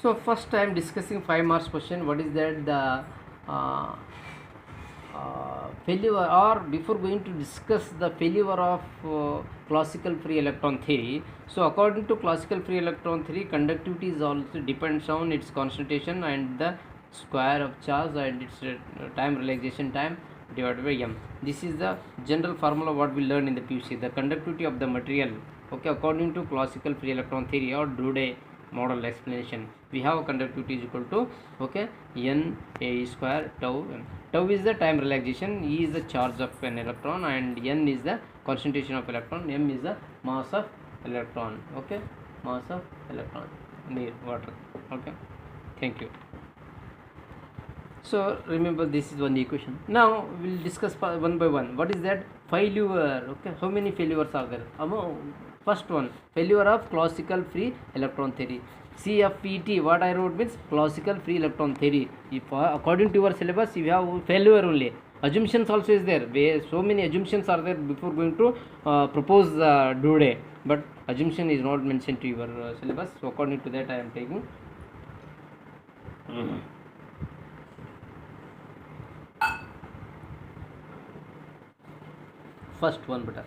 So first I am discussing 5 marks question. What is that? The failure, or before going to discuss the failure of classical free electron theory. So according to classical free electron theory, conductivity is also depends on its concentration and the square of charge and its time relaxation time divided by m. This is the general formula what we learn in the PUC. The conductivity of the material, okay, according to classical free electron theory or Drude model explanation, we have conductivity is equal to, okay, n a square tau m. Tau is the time relaxation, E is the charge of an electron, and n is the concentration of electron, m is the mass of electron, okay, mass of electron near water, okay. Thank you. So remember, this is one equation. Now we will discuss one by one. What is that? Failure, okay. How many failures are there? First one, failure of classical free electron theory. CFET, what I wrote means classical free electron theory. If according to your syllabus you have failure only. Assumptions also is there. So many assumptions are there before going to propose Drude, but assumption is not mentioned to your syllabus. So according to that I am taking. First one, beta,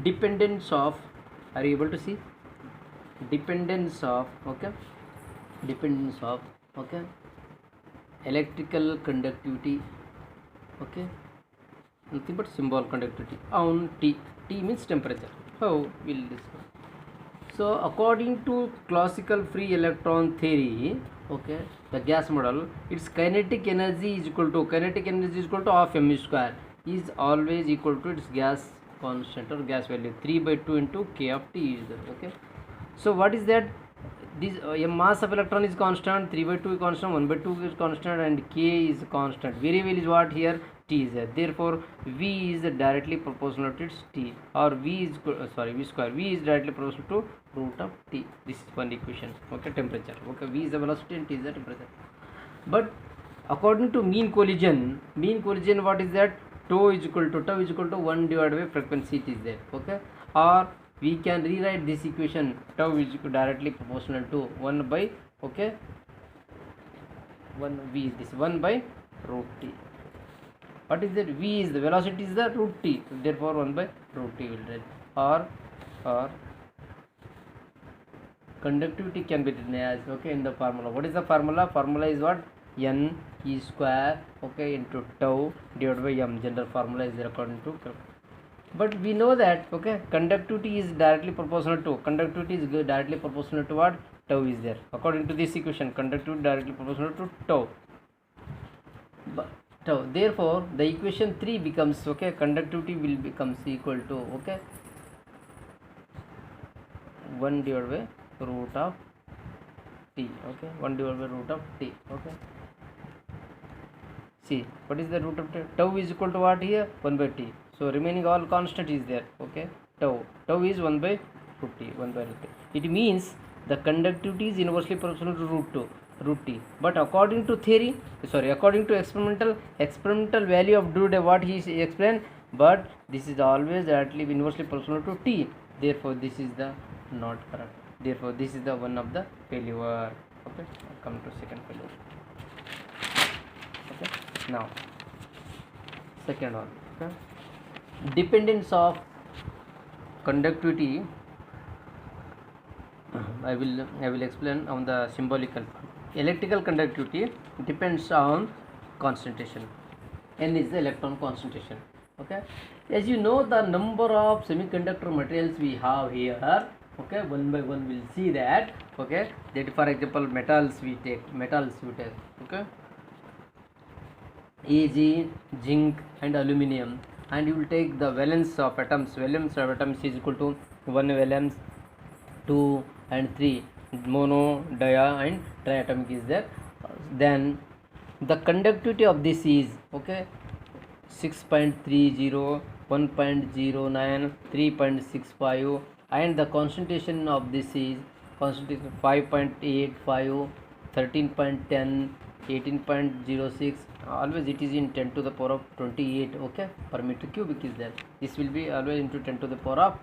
dependence of, are you able to see? Dependence of, okay, dependence of, okay, electrical conductivity, okay, nothing but symbol conductivity on T. T means temperature. How will this go? So according to classical free electron theory, okay, the gas model, its kinetic energy is equal to half m square, is always equal to its gas constant or gas value 3/2 into k of T is there, okay. So what is that? This mass of electron is constant, 3/2 is constant, 1/2 is constant, and k is constant. Variable is what here? T is there. Therefore V is directly proportional to its T, or V is V square. V is directly proportional to root of T. This is one equation, okay. Temperature, okay. V is the velocity and T is the temperature. But according to mean collision, what is that? Tau is equal to 1 divided by frequency, it is there, okay. Or we can rewrite this equation, tau is directly proportional to 1 by, okay, 1 V is this 1 by root T. What is that? V is the velocity, is the root T, therefore 1 by root T will write. Or conductivity can be written as, okay, in the formula. What is the formula? Formula is what? N E square, okay, into tau divided by m. General formula is there according to. But we know that, okay, conductivity is directly proportional to what? Tau is there. According to this equation, conductivity directly proportional to tau. Therefore the equation 3 becomes, okay, conductivity will becomes equal to, okay, 1 divided by root of T, okay, 1 divided by root of T, okay. See, what is the root of T? Tau is equal to what here? 1 by T. So remaining all constant is there, okay. Tau is 1 by root T, 1 by root T. It means the conductivity is inversely proportional to root T. But according to experimental value of Drude, what he explained, but this is always directly inversely proportional to T. Therefore this is the not correct. Therefore this is the one of the failure, okay. Come to second failure, okay. Now second one, okay, dependence of conductivity. I will explain on the symbolical form. Electrical conductivity depends on concentration. N is the electron concentration, okay. As you know, the number of semiconductor materials we have here, okay, one by one we'll see that, okay. That for example metals we take, okay, Ag, zinc and aluminum, and you will take the valence of atoms. Valence of atoms is equal to 1 valence, 2 and 3, mono, dia and triatomic is there. Then the conductivity of this is, okay, 6.30, 1.09, 3.65, and the concentration of this is 5.85, 13.10, 18.06. Always it is in 10 to the power of 28, okay, per meter cubic is there. This will be always into 10 to the power of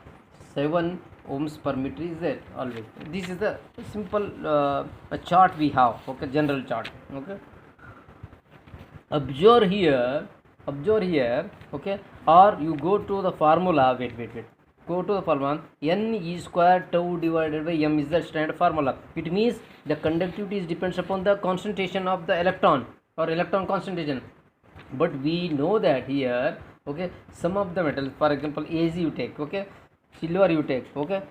7 ohms per meter is there always. This is the simple chart we have, okay, general chart, okay. Observe here, okay, or you go to the formula, wait, go to the formula, n e square tau divided by m is the standard formula. It means the conductivity depends upon the concentration of the electron or electron concentration. But we know that here, okay, some of the metals, for example Ag you take, okay, silver you take, okay,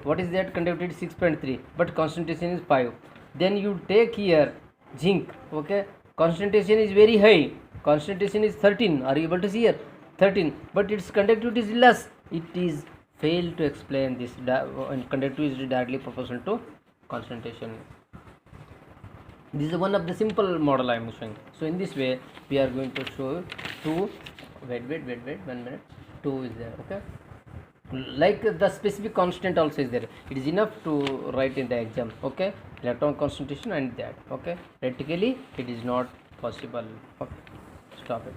what is that conductivity? 6.3, but concentration is 5. Then you take here zinc, okay, concentration is very high, concentration is 13. Are you able to see here? 13, but its conductivity is less. It is failed to explain this, and conductivity is directly proportional to concentration. This is one of the simple model I am showing. So in this way we are going to show two, wait 1 minute, 2 is there, okay, like the specific constant also is there. It is enough to write in the exam, okay, electron concentration and that, okay. Practically it is not possible, okay, stop it.